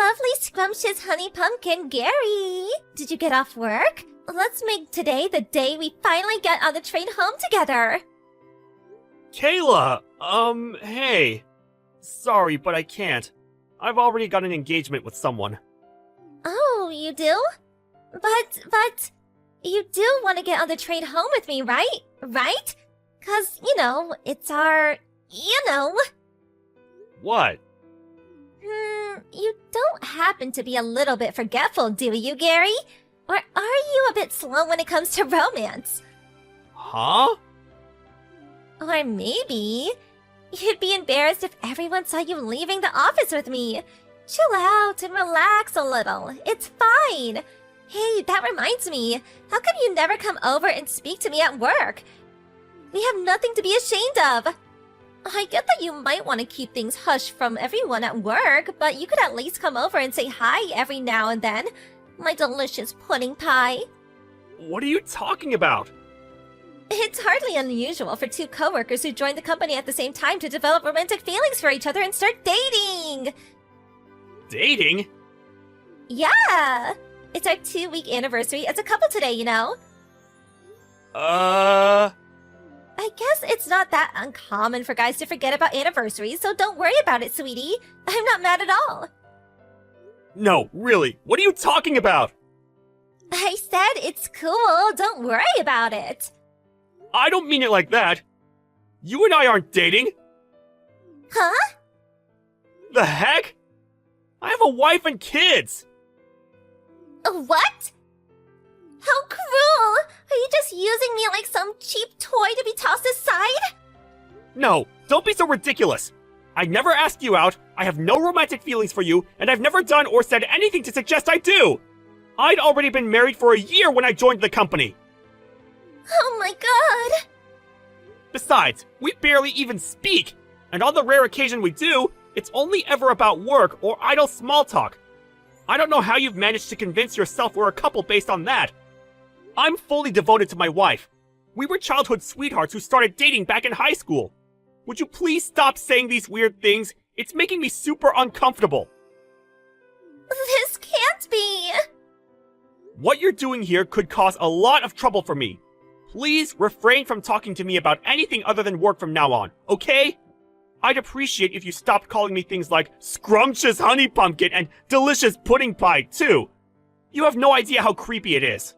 lovely scrumptious honey pumpkin, Gary. Did you get off work? Let's make today the day we finally get on the train home together. Kayla! Hey. Sorry, but I can't. I've already got an engagement with someone. Oh, you do? But, you do want to get on the train home with me, right? Right? 'Cause, it's our, What? You don't happen to be a little bit forgetful, do you, Gary? Or are you a bit slow when it comes to romance? Huh? Or maybe you'd be embarrassed if everyone saw you leaving the office with me. Chill out and relax a little. It's fine. Hey, that reminds me. How come you never come over and speak to me at work? We have nothing to be ashamed of. I get that you might want to keep things hush from everyone at work, but you could at least come over and say hi every now and then. My delicious pudding pie. What are you talking about? It's hardly unusual for two coworkers who join the company at the same time to develop romantic feelings for each other and start dating. Dating? Yeah! It's our 2-week anniversary as a couple today, you know? I guess it's not that uncommon for guys to forget about anniversaries, so don't worry about it, sweetie. I'm not mad at all. No, really, what are you talking about? I said it's cool, don't worry about it. I don't mean it like that. You and I aren't dating. Huh? The heck? I have a wife and kids. What? How cruel! Are you just using me like some cheap toy to be tossed aside? No, don't be so ridiculous. I never asked you out, I have no romantic feelings for you, and I've never done or said anything to suggest I do. I'd already been married for a year when I joined the company. Oh my god! Besides, we barely even speak, and on the rare occasion we do, it's only ever about work or idle small talk. I don't know how you've managed to convince yourself we're a couple based on that. I'm fully devoted to my wife. We were childhood sweethearts who started dating back in high school. Would you please stop saying these weird things? It's making me super uncomfortable. This can't be! What you're doing here could cause a lot of trouble for me. Please refrain from talking to me about anything other than work from now on, okay? I'd appreciate if you stopped calling me things like scrumptious honey pumpkin and delicious pudding pie, too. You have no idea how creepy it is.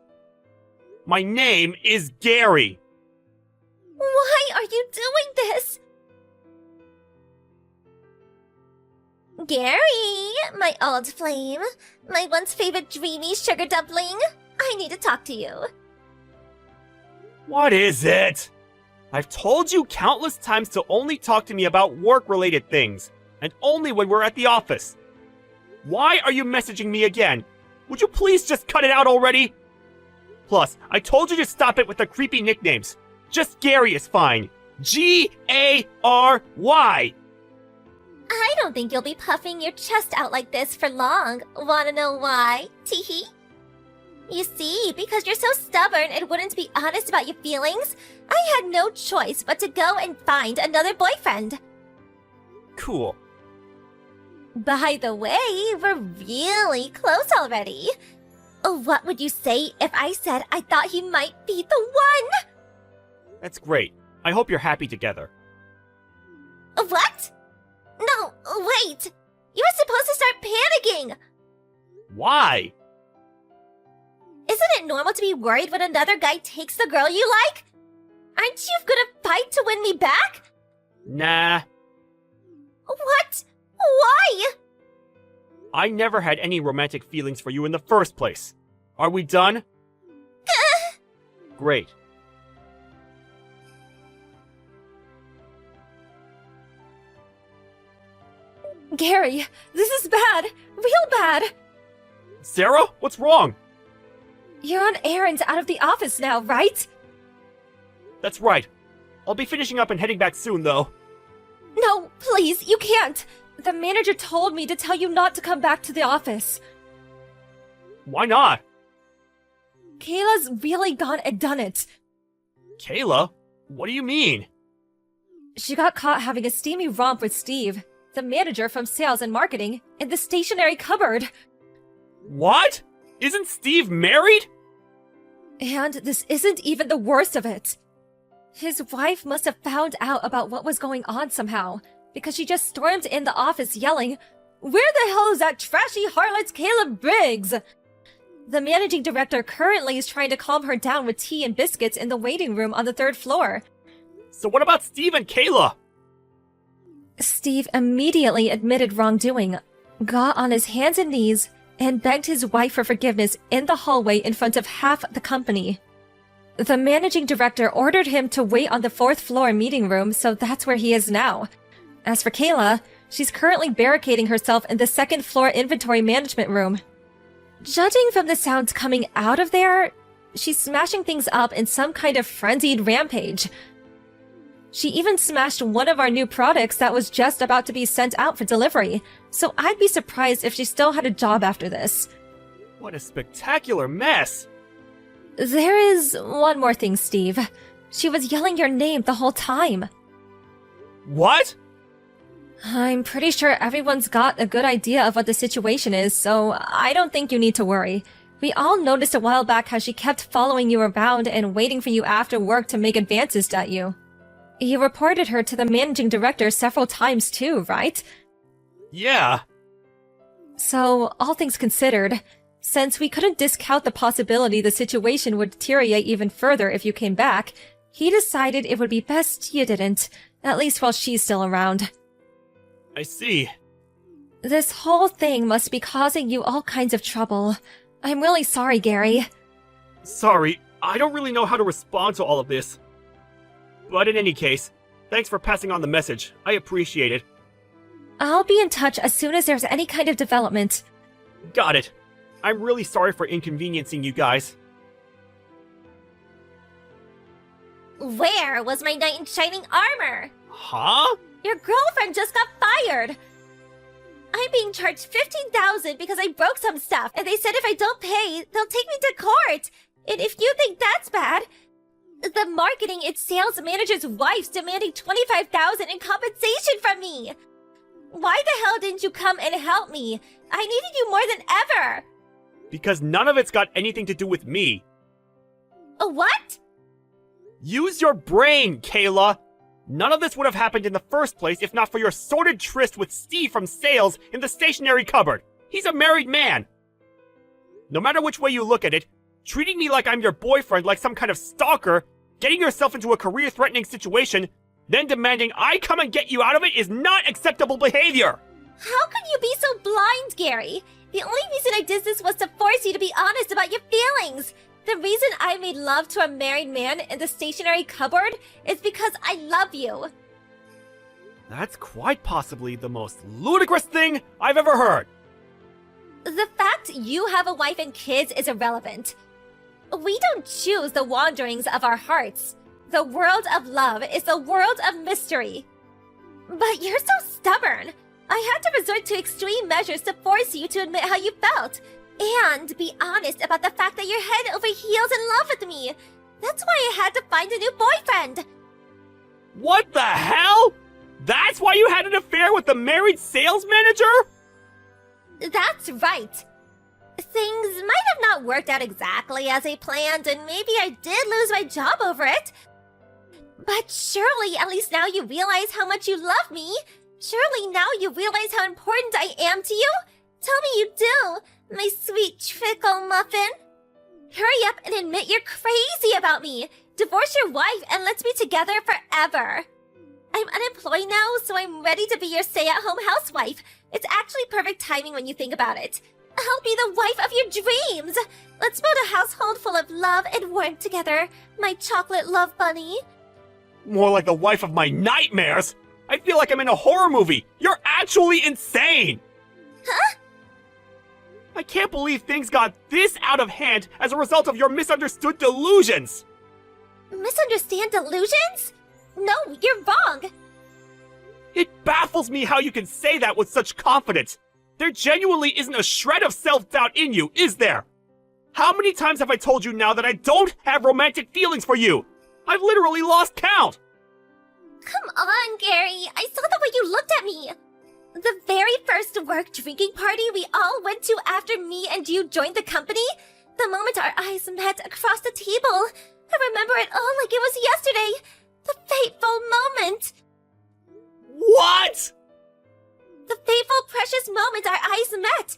My name is Gary. Why are you doing this? Gary, my old flame, my once favorite dreamy sugar dumpling, I need to talk to you. What is it? I've told you countless times to only talk to me about work-related things, and only when we're at the office. Why are you messaging me again? Would you please just cut it out already? Plus, I told you to stop it with the creepy nicknames. Just Gary is fine. Gary. I don't think you'll be puffing your chest out like this for long. Wanna know why? Teehee. You see, because you're so stubborn and wouldn't be honest about your feelings, I had no choice but to go and find another boyfriend. Cool. By the way, we're really close already. What would you say if I said I thought he might be the one? That's great. I hope you're happy together. What? No, wait! You were supposed to start panicking! Why? Isn't it normal to be worried when another guy takes the girl you like? Aren't you gonna fight to win me back? Nah. What? Why? I never had any romantic feelings for you in the first place. Are we done? Great. Gary, this is bad. Real bad. Sarah, what's wrong? You're on errands out of the office now, right? That's right. I'll be finishing up and heading back soon, though. No, please, you can't. The manager told me to tell you not to come back to the office. Why not? Kayla's really gone and done it. Kayla? What do you mean? She got caught having a steamy romp with Steve. the manager from sales and marketing, in the stationery cupboard. What? Isn't Steve married? And this isn't even the worst of it. His wife must have found out about what was going on somehow, because she just stormed in the office yelling, "Where the hell is that trashy harlot Caleb Briggs?" The managing director currently is trying to calm her down with tea and biscuits in the waiting room on the 3rd floor. So what about Steve and Kayla? Steve immediately admitted wrongdoing, got on his hands and knees, and begged his wife for forgiveness in the hallway in front of half the company. The managing director ordered him to wait on the 4th floor meeting room, so that's where he is now. As for Kayla, she's currently barricading herself in the 2nd floor inventory management room. Judging from the sounds coming out of there, she's smashing things up in some kind of frenzied rampage. She even smashed one of our new products that was just about to be sent out for delivery, so I'd be surprised if she still had a job after this. What a spectacular mess! There is one more thing, Steve. She was yelling your name the whole time. What? I'm pretty sure everyone's got a good idea of what the situation is, so I don't think you need to worry. We all noticed a while back how she kept following you around and waiting for you after work to make advances at you. You reported her to the managing director several times too, right? Yeah. So, all things considered, since we couldn't discount the possibility the situation would deteriorate even further if you came back, he decided it would be best you didn't, at least while she's still around. I see. This whole thing must be causing you all kinds of trouble. I'm really sorry, Gary. Sorry, I don't really know how to respond to all of this. But in any case, thanks for passing on the message. I appreciate it. I'll be in touch as soon as there's any kind of development. Got it. I'm really sorry for inconveniencing you guys. Where was my knight in shining armor? Huh? Your girlfriend just got fired! I'm being charged $15,000 because I broke some stuff, and they said if I don't pay, they'll take me to court! And if you think that's bad, the marketing and sales manager's wife's demanding $25,000 in compensation from me! Why the hell didn't you come and help me? I needed you more than ever! Because none of it's got anything to do with me. What? Use your brain, Kayla! None of this would have happened in the first place if not for your sordid tryst with Steve from sales in the stationery cupboard. He's a married man. No matter which way you look at it, treating me like I'm your boyfriend like some kind of stalker, getting yourself into a career-threatening situation, then demanding I come and get you out of it is not acceptable behavior! How could you be so blind, Gary? The only reason I did this was to force you to be honest about your feelings. The reason I made love to a married man in the stationery cupboard is because I love you. That's quite possibly the most ludicrous thing I've ever heard. The fact you have a wife and kids is irrelevant. We don't choose the wanderings of our hearts. The world of love is the world of mystery. But you're so stubborn. I had to resort to extreme measures to force you to admit how you felt. And be honest about the fact that you're head over heels in love with me. That's why I had to find a new boyfriend. What the hell? That's why you had an affair with the married sales manager? That's right. Things might have not worked out exactly as I planned, and maybe I did lose my job over it. But surely at least now you realize how much you love me. Surely now you realize how important I am to you. Tell me you do. My sweet trickle muffin. Hurry up and admit you're crazy about me. Divorce your wife and let's be together forever. I'm unemployed now, so I'm ready to be your stay-at-home housewife. It's actually perfect timing when you think about it. I'll be the wife of your dreams. Let's build a household full of love and warmth together, my chocolate love bunny. More like the wife of my nightmares. I feel like I'm in a horror movie. You're actually insane. Huh? I can't believe things got this out of hand as a result of your misunderstood delusions! Misunderstand delusions? No, you're wrong! It baffles me how you can say that with such confidence! There genuinely isn't a shred of self-doubt in you, is there? How many times have I told you now that I don't have romantic feelings for you? I've literally lost count! Come on, Gary. I saw the way you looked at me. The very first work drinking party we all went to after me and you joined the company? The moment our eyes met across the table. I remember it all like it was yesterday. The fateful moment. What? The fateful, precious moment our eyes met.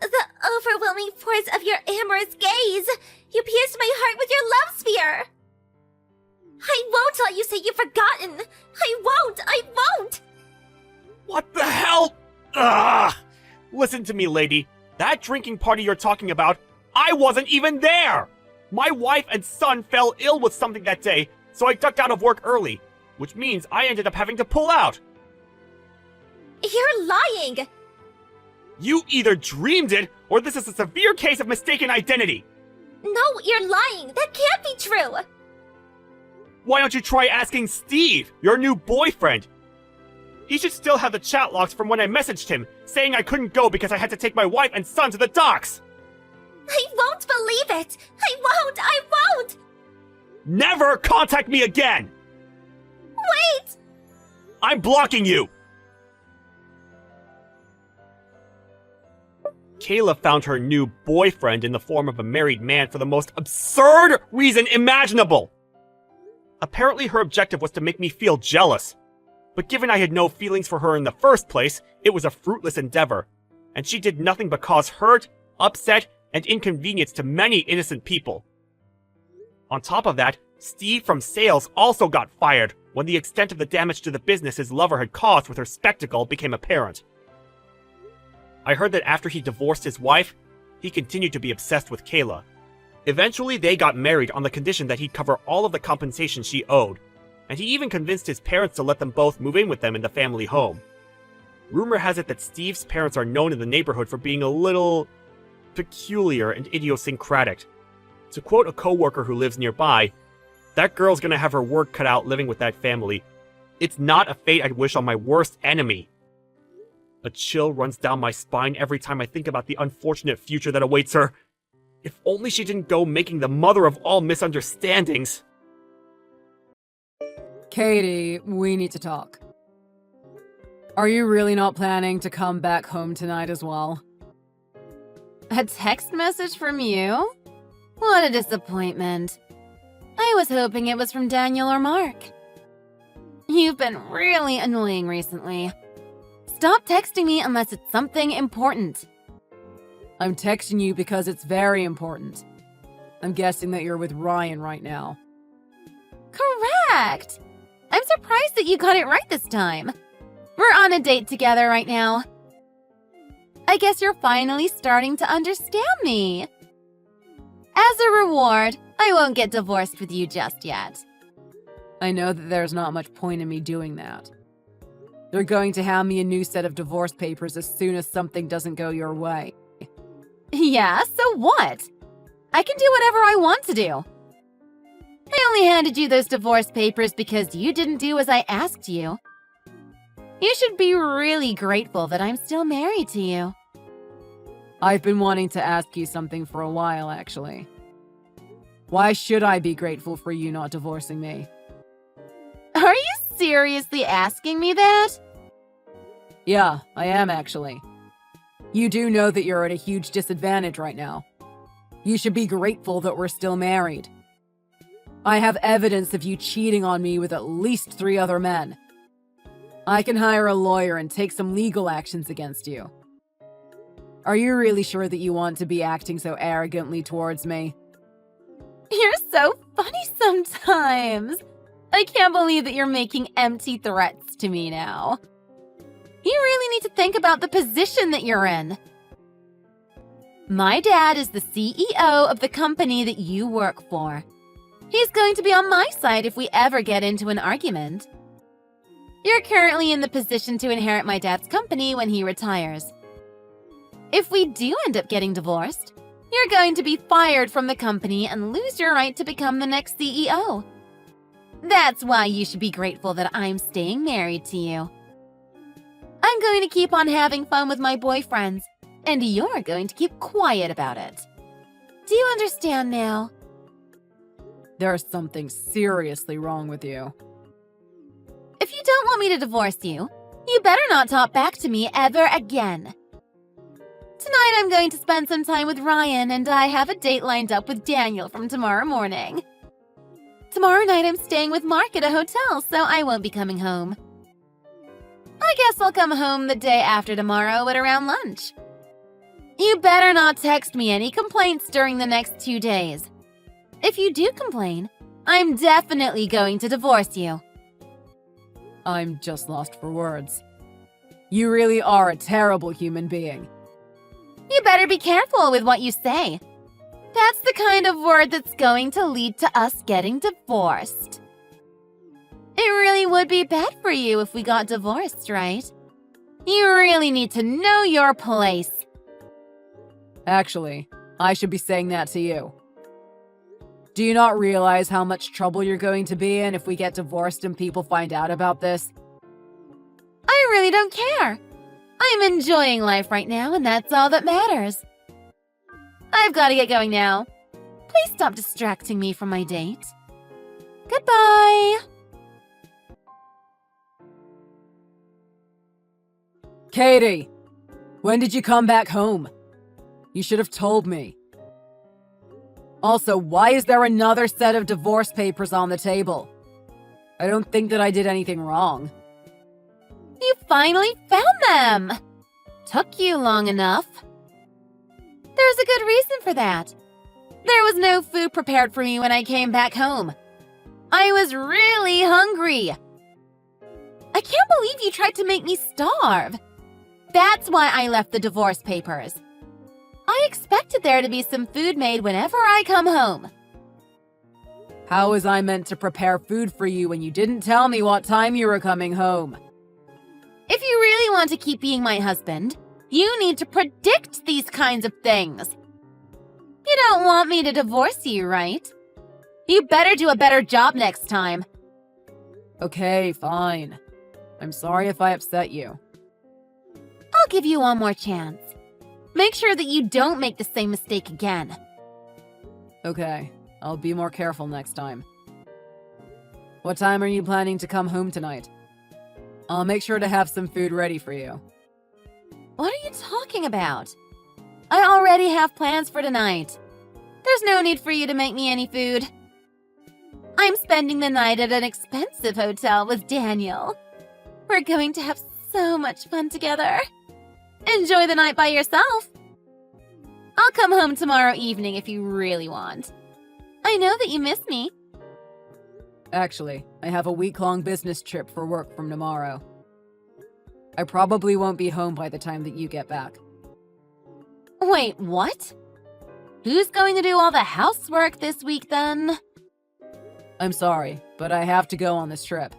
The overwhelming force of your amorous gaze. You pierced my heart with your love sphere. I won't let you say you've forgotten. I won't. What the hell? Ugh! Listen to me, lady. That drinking party you're talking about, I wasn't even there! My wife and son fell ill with something that day, so I ducked out of work early, which means I ended up having to pull out. You're lying! You either dreamed it, or this is a severe case of mistaken identity. No, you're lying! That can't be true! Why don't you try asking Steve, your new boyfriend? He should still have the chat logs from when I messaged him, saying I couldn't go because I had to take my wife and son to the docks. I won't believe it! I won't! Never contact me again! Wait! I'm blocking you! Kayla found her new boyfriend in the form of a married man for the most absurd reason imaginable. Apparently her objective was to make me feel jealous. But given I had no feelings for her in the first place, it was a fruitless endeavor. And she did nothing but cause hurt, upset, and inconvenience to many innocent people. On top of that, Steve from sales also got fired when the extent of the damage to the business his lover had caused with her spectacle became apparent. I heard that after he divorced his wife, he continued to be obsessed with Kayla. Eventually, they got married on the condition that he'd cover all of the compensation she owed, and he even convinced his parents to let them both move in with them in the family home. Rumor has it that Steve's parents are known in the neighborhood for being a little peculiar and idiosyncratic. To quote a coworker who lives nearby, "That girl's gonna have her work cut out living with that family. It's not a fate I'd wish on my worst enemy." A chill runs down my spine every time I think about the unfortunate future that awaits her. If only she didn't go making the mother of all misunderstandings. Katie, we need to talk. Are you really not planning to come back home tonight as well? A text message from you? What a disappointment. I was hoping it was from Daniel or Mark. You've been really annoying recently. Stop texting me unless it's something important. I'm texting you because it's very important. I'm guessing that you're with Ryan right now. Correct! I'm surprised that you got it right this time. We're on a date together right now. I guess you're finally starting to understand me. As a reward, I won't get divorced with you just yet. I know that there's not much point in me doing that. They're going to hand me a new set of divorce papers as soon as something doesn't go your way. Yeah, so what? I can do whatever I want to do. I only handed you those divorce papers because you didn't do as I asked you. You should be really grateful that I'm still married to you. I've been wanting to ask you something for a while, actually. Why should I be grateful for you not divorcing me? Are you seriously asking me that? Yeah, I am actually. You do know that you're at a huge disadvantage right now. You should be grateful that we're still married. I have evidence of you cheating on me with at least 3 other men. I can hire a lawyer and take some legal actions against you. Are you really sure that you want to be acting so arrogantly towards me? You're so funny sometimes. I can't believe that you're making empty threats to me now. You really need to think about the position that you're in. My dad is the CEO of the company that you work for. He's going to be on my side if we ever get into an argument. You're currently in the position to inherit my dad's company when he retires. If we do end up getting divorced, you're going to be fired from the company and lose your right to become the next CEO. That's why you should be grateful that I'm staying married to you. I'm going to keep on having fun with my boyfriends, and you're going to keep quiet about it. Do you understand now? There's something seriously wrong with you. If you don't want me to divorce you, You better not talk back to me ever again. Tonight I'm going to spend some time with Ryan, and I have a date lined up with Daniel from tomorrow morning. Tomorrow night I'm staying with Mark at a hotel, so I won't be coming home. I guess I'll come home the day after tomorrow at around lunch. You better not text me any complaints during the next 2 days. If you do complain, I'm definitely going to divorce you. I'm just lost for words. You really are a terrible human being. You better be careful with what you say. That's the kind of word that's going to lead to us getting divorced. It really would be bad for you if we got divorced, right? You really need to know your place. Actually, I should be saying that to you. Do you not realize how much trouble you're going to be in if we get divorced and people find out about this? I really don't care. I'm enjoying life right now, and that's all that matters. I've got to get going now. Please stop distracting me from my date. Goodbye. Katie! When did you come back home? You should have told me. Also, why is there another set of divorce papers on the table? I don't think that I did anything wrong. You finally found them! Took you long enough. There's a good reason for that. There was no food prepared for me when I came back home. I was really hungry. I can't believe you tried to make me starve. That's why I left the divorce papers. I expected there to be some food made whenever I come home. How was I meant to prepare food for you when you didn't tell me what time you were coming home? If you really want to keep being my husband, you need to predict these kinds of things. You don't want me to divorce you, right? You better do a better job next time. Okay, fine. I'm sorry if I upset you. I'll give you one more chance. Make sure that you don't make the same mistake again. Okay, I'll be more careful next time. What time are you planning to come home tonight? I'll make sure to have some food ready for you. What are you talking about? I already have plans for tonight. There's no need for you to make me any food. I'm spending the night at an expensive hotel with Daniel. We're going to have so much fun together. Enjoy the night by yourself. I'll come home tomorrow evening if you really want. I know that you miss me. Actually, I have a week-long business trip for work from tomorrow. I probably won't be home by the time that you get back. Wait, what? Who's going to do all the housework this week then? I'm sorry, but I have to go on this trip.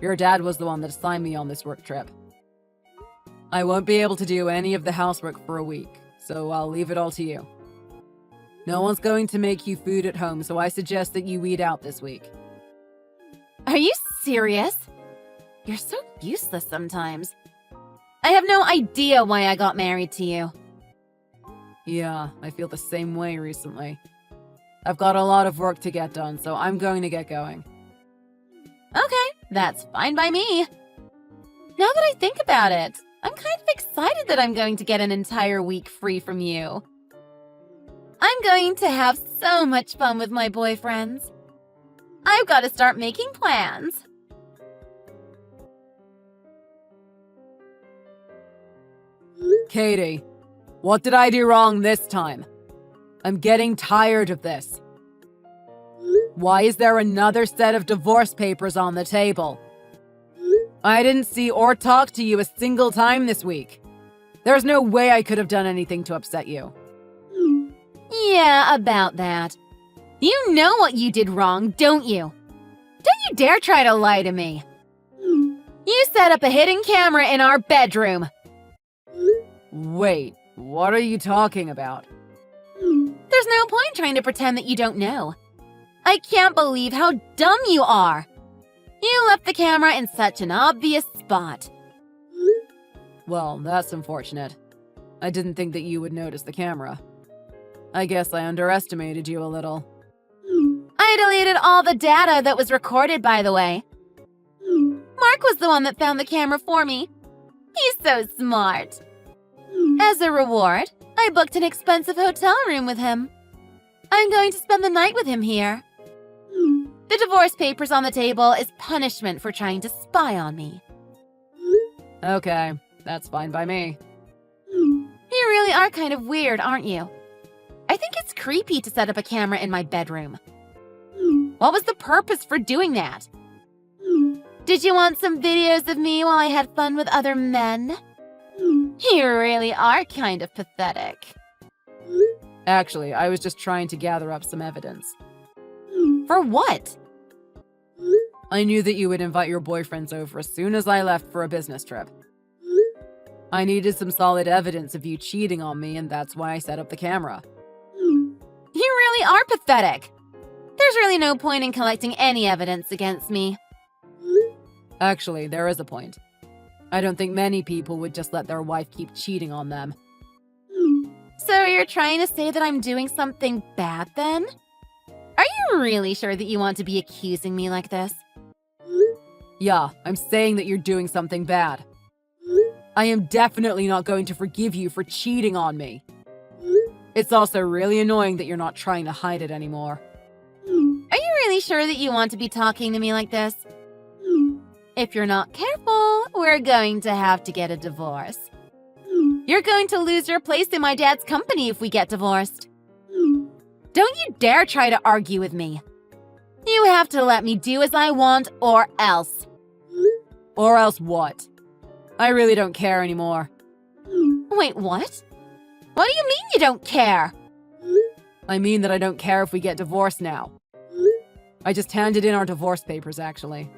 Your dad was the one that assigned me on this work trip. I won't be able to do any of the housework for a week, so I'll leave it all to you. No one's going to make you food at home, so I suggest that you eat out this week. Are you serious? You're so useless sometimes. I have no idea why I got married to you. Yeah, I feel the same way recently. I've got a lot of work to get done, so I'm going to get going. Okay, that's fine by me. Now that I think about it, I'm kind of excited that I'm going to get an entire week free from you. I'm going to have so much fun with my boyfriends. I've got to start making plans. Katie, what did I do wrong this time? I'm getting tired of this. Why is there another set of divorce papers on the table? I didn't see or talk to you a single time this week. There's no way I could have done anything to upset you. Yeah, about that. You know what you did wrong, don't you? Don't you dare try to lie to me. You set up a hidden camera in our bedroom. Wait, what are you talking about? There's no point trying to pretend that you don't know. I can't believe how dumb you are. You left the camera in such an obvious spot. Well, that's unfortunate. I didn't think that you would notice the camera. I guess I underestimated you a little. I deleted all the data that was recorded, by the way. Mark Jack was the one that found the camera for me. He's so smart. As a reward, I booked an expensive hotel room with him. I'm going to spend the night with him here. The divorce papers on the table is punishment for trying to spy on me. Okay, that's fine by me. You really are kind of weird, aren't you? I think it's creepy to set up a camera in my bedroom. What was the purpose for doing that? Did you want some videos of me while I had fun with other men? You really are kind of pathetic. Actually, I was just trying to gather up some evidence. For what? I knew that you would invite your boyfriends over as soon as I left for a business trip. I needed some solid evidence of you cheating on me, and that's why I set up the camera. You really are pathetic. There's really no point in collecting any evidence against me. Actually, there is a point. I don't think many people would just let their wife keep cheating on them. So you're trying to say that I'm doing something bad then? Are you really sure that you want to be accusing me like this? Yeah, I'm saying that you're doing something bad. I am definitely not going to forgive you for cheating on me. It's also really annoying that you're not trying to hide it anymore. Are you really sure that you want to be talking to me like this? If you're not careful, we're going to have to get a divorce. You're going to lose your place in my dad's company if we get divorced. Don't you dare try to argue with me. You have to let me do as I want or else. Or else what? I really don't care anymore. Wait, what? What do you mean you don't care? I mean that I don't care if we get divorced now. I just handed in our divorce papers, actually.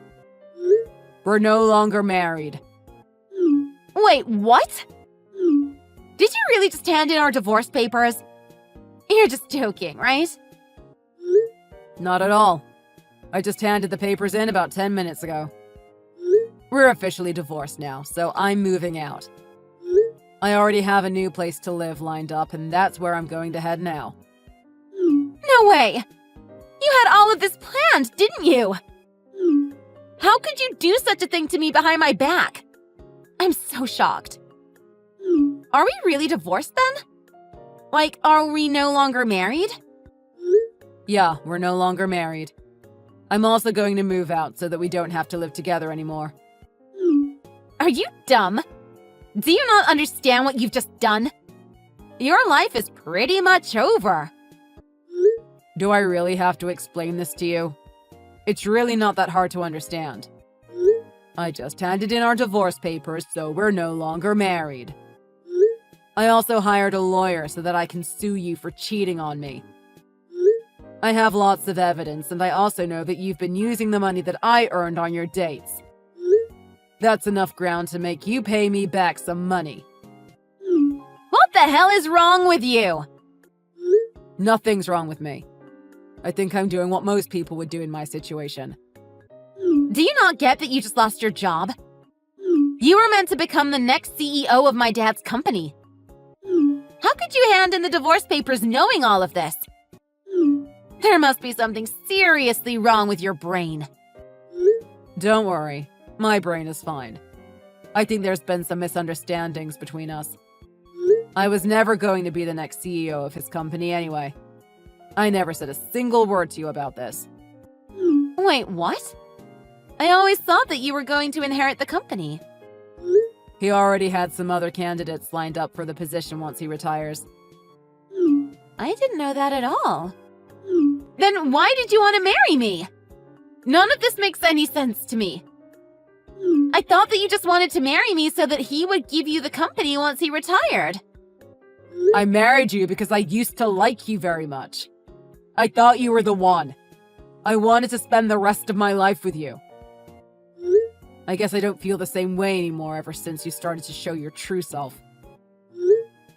We're no longer married. Wait, what? Did you really just hand in our divorce papers? You're just joking, right? Not at all. I just handed the papers in about 10 minutes ago. We're officially divorced now, so I'm moving out. I already have a new place to live lined up, and that's where I'm going to head now. No way! You had all of this planned, didn't you? How could you do such a thing to me behind my back? I'm so shocked. Are we really divorced then? Like, are we no longer married? Yeah, we're no longer married. I'm also going to move out so that we don't have to live together anymore. Are you dumb? Do you not understand what you've just done? Your life is pretty much over. Do I really have to explain this to you? It's really not that hard to understand. I just handed in our divorce papers, so we're no longer married. I also hired a lawyer so that I can sue you for cheating on me. I have lots of evidence, and I also know that you've been using the money that I earned on your dates. That's enough ground to make you pay me back some money. What the hell is wrong with you? Nothing's wrong with me. I think I'm doing what most people would do in my situation. Do you not get that you just lost your job? You were meant to become the next CEO of my dad's company. How could you hand in the divorce papers knowing all of this? There must be something seriously wrong with your brain. Don't worry, my brain is fine. I think there's been some misunderstandings between us. I was never going to be the next CEO of his company anyway. I never said a single word to you about this. Wait, what? I always thought that you were going to inherit the company. He already had some other candidates lined up for the position once he retires. I didn't know that at all. Then why did you want to marry me? None of this makes any sense to me. I thought that you just wanted to marry me so that he would give you the company once he retired. I married you because I used to like you very much. I thought you were the one. I wanted to spend the rest of my life with you. I guess I don't feel the same way anymore ever since you started to show your true self.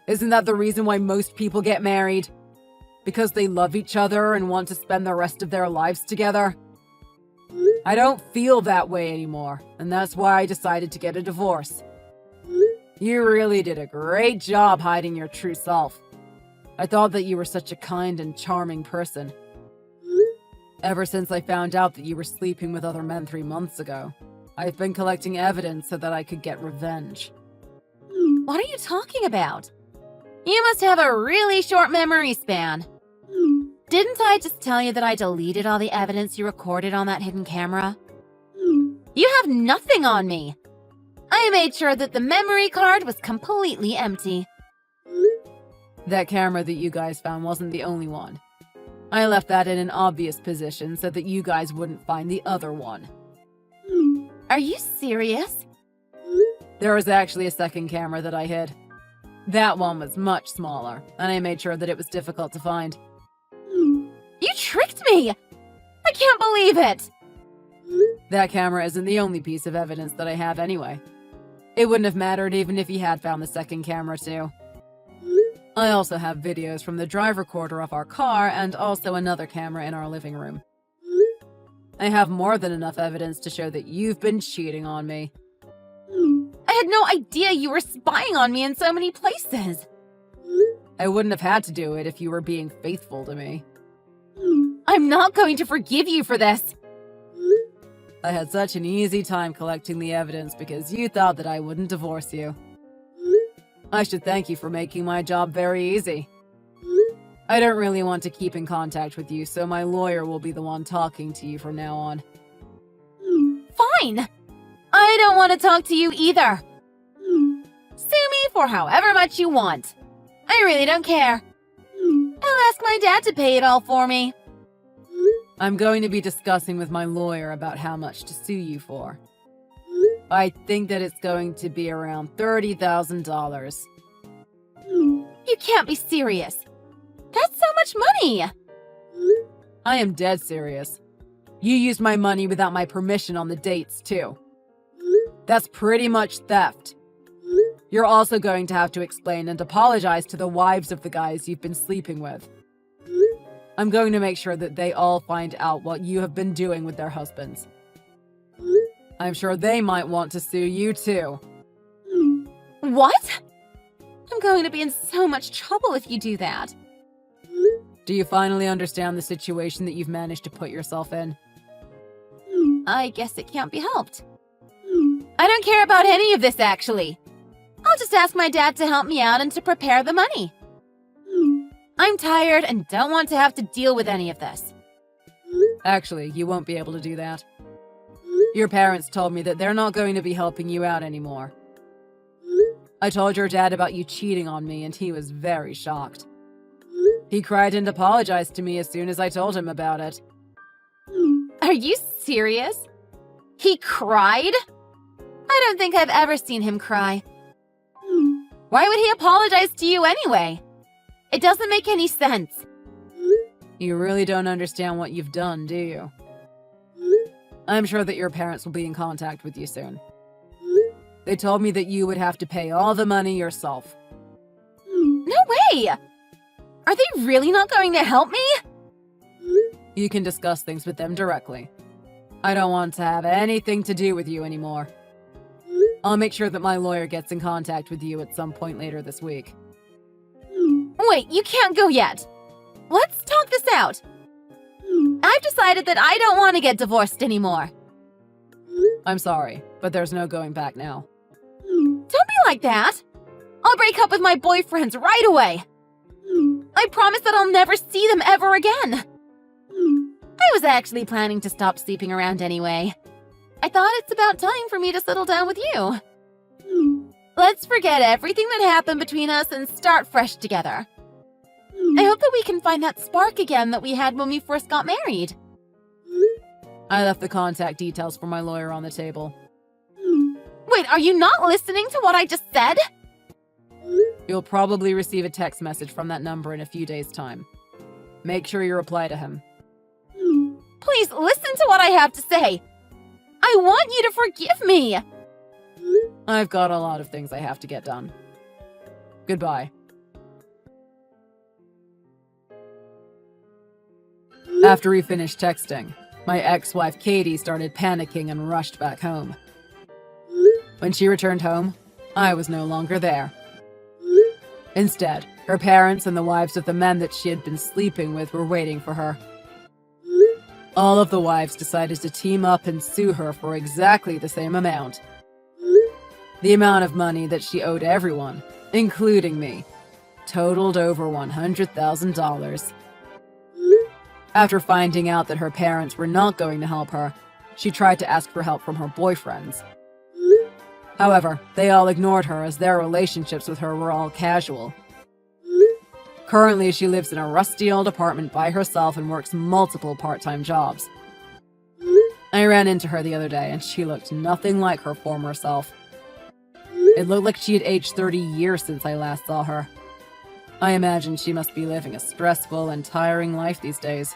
Isn't that the reason why most people get married? Because they love each other and want to spend the rest of their lives together? I don't feel that way anymore, and that's why I decided to get a divorce. You really did a great job hiding your true self. I thought that you were such a kind and charming person. Ever since I found out that you were sleeping with other men 3 months ago, I've been collecting evidence so that I could get revenge. What are you talking about? You must have a really short memory span. Didn't I just tell you that I deleted all the evidence you recorded on that hidden camera? You have nothing on me. I made sure that the memory card was completely empty. That camera that you guys found wasn't the only one. I left that in an obvious position so that you guys wouldn't find the other one. Are you serious? There was actually a second camera that I hid. That one was much smaller, and I made sure that it was difficult to find. You tricked me! I can't believe it! That camera isn't the only piece of evidence that I have anyway. It wouldn't have mattered even if he had found the second camera too. I also have videos from the drive recorder of our car and also another camera in our living room. I have more than enough evidence to show that you've been cheating on me. I had no idea you were spying on me in so many places. I wouldn't have had to do it if you were being faithful to me. I'm not going to forgive you for this. I had such an easy time collecting the evidence because you thought that I wouldn't divorce you. I should thank you for making my job very easy. I don't really want to keep in contact with you, so my lawyer will be the one talking to you from now on. Fine. I don't want to talk to you either. Sue me for however much you want. I really don't care. I'll ask my dad to pay it all for me. I'm going to be discussing with my lawyer about how much to sue you for. I think that it's going to be around $30,000. You can't be serious. That's so much money. I am dead serious. You used my money without my permission on the dates, too. That's pretty much theft. You're also going to have to explain and apologize to the wives of the guys you've been sleeping with. I'm going to make sure that they all find out what you have been doing with their husbands. I'm sure they might want to sue you too. What? I'm going to be in so much trouble if you do that. Do you finally understand the situation that you've managed to put yourself in? I guess it can't be helped. I don't care about any of this, actually. I'll just ask my dad to help me out and to prepare the money. I'm tired and don't want to have to deal with any of this. Actually, you won't be able to do that. Your parents told me that they're not going to be helping you out anymore. I told your dad about you cheating on me and he was very shocked. He cried and apologized to me as soon as I told him about it. Are you serious? He cried? I don't think I've ever seen him cry. Why would he apologize to you anyway? It doesn't make any sense. You really don't understand what you've done, do you? I'm sure that your parents will be in contact with you soon. They told me that you would have to pay all the money yourself. No way! Are they really not going to help me? You can discuss things with them directly. I don't want to have anything to do with you anymore. I'll make sure that my lawyer gets in contact with you at some point later this week. Wait, you can't go yet. Let's talk this out. I've decided that I don't want to get divorced anymore. I'm sorry, but there's no going back now. Don't be like that. I'll break up with my boyfriends right away. I promise that I'll never see them ever again. I was actually planning to stop sleeping around anyway. I thought it's about time for me to settle down with you. Let's forget everything that happened between us and start fresh together. I hope that we can find that spark again that we had when we first got married. I left the contact details for my lawyer on the table. Wait, are you not listening to what I just said? You'll probably receive a text message from that number in a few days' time. Make sure you reply to him. Please listen to what I have to say. I want you to forgive me. I've got a lot of things I have to get done. Goodbye. After we finished texting, my ex-wife Katie started panicking and rushed back home. When she returned home, I was no longer there. Instead, her parents and the wives of the men that she had been sleeping with were waiting for her. All of the wives decided to team up and sue her for exactly the same amount. The amount of money that she owed everyone, including me, totaled over $100,000. After finding out that her parents were not going to help her, she tried to ask for help from her boyfriends. However, they all ignored her as their relationships with her were all casual. Currently, she lives in a rusty old apartment by herself and works multiple part-time jobs. I ran into her the other day and she looked nothing like her former self. It looked like she had aged 30 years since I last saw her. I imagine she must be living a stressful and tiring life these days.